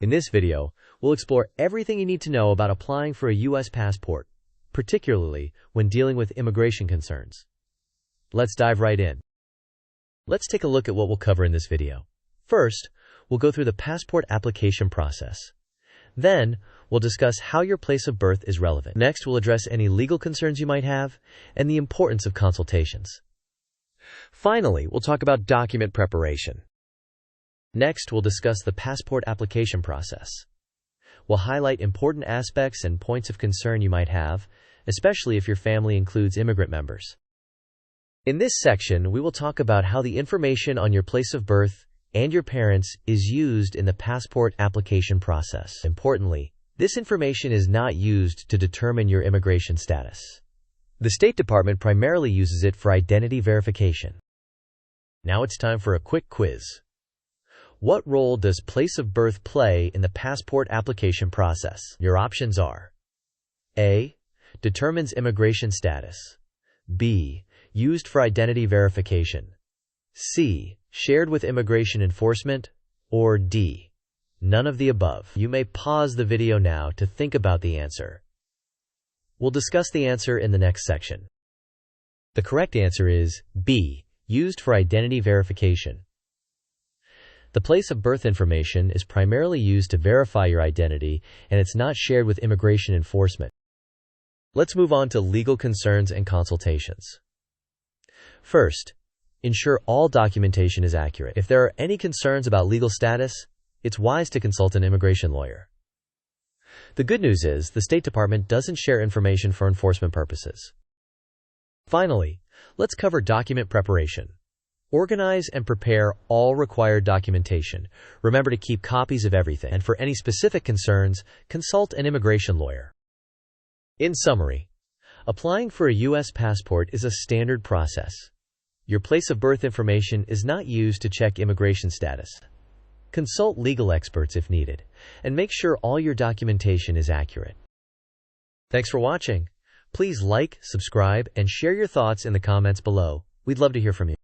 In this video, we'll explore everything you need to know about applying for a U.S. passport, particularly when dealing with immigration concerns. Let's dive right in. Let's take a look at what we'll cover in this video. First, we'll go through the passport application process. Then, we'll discuss how your place of birth is relevant. Next, we'll address any legal concerns you might have and the importance of consultations. Finally, we'll talk about document preparation. Next, we'll discuss the passport application process. We'll highlight important aspects and points of concern you might have, especially if your family includes immigrant members. In this section, we will talk about how the information on your place of birth and your parents is used in the passport application process. Importantly, this information is not used to determine your immigration status. The State Department primarily uses it for identity verification. Now it's time for a quick quiz. What role does place of birth play in the passport application process? Your options are: A. Determines immigration status. B. Used for identity verification. C. Shared with immigration enforcement. Or D. None of the above. You may pause the video now to think about the answer. We'll discuss the answer in the next section. The correct answer is B. Used for identity verification. The place of birth information is primarily used to verify your identity, and it's not shared with immigration enforcement. Let's move on to legal concerns and consultations. First, ensure all documentation is accurate. If there are any concerns about legal status, it's wise to consult an immigration lawyer. The good news is the State Department doesn't share information for enforcement purposes. Finally, let's cover document preparation. Organize and prepare all required documentation. Remember to keep copies of everything, and for any specific concerns, consult an immigration lawyer. In summary, applying for a U.S. passport is a standard process. Your place of birth information is not used to check immigration status. Consult legal experts if needed, and make sure all your documentation is accurate. Thanks for watching. Please like, subscribe, and share your thoughts in the comments below. We'd love to hear from you.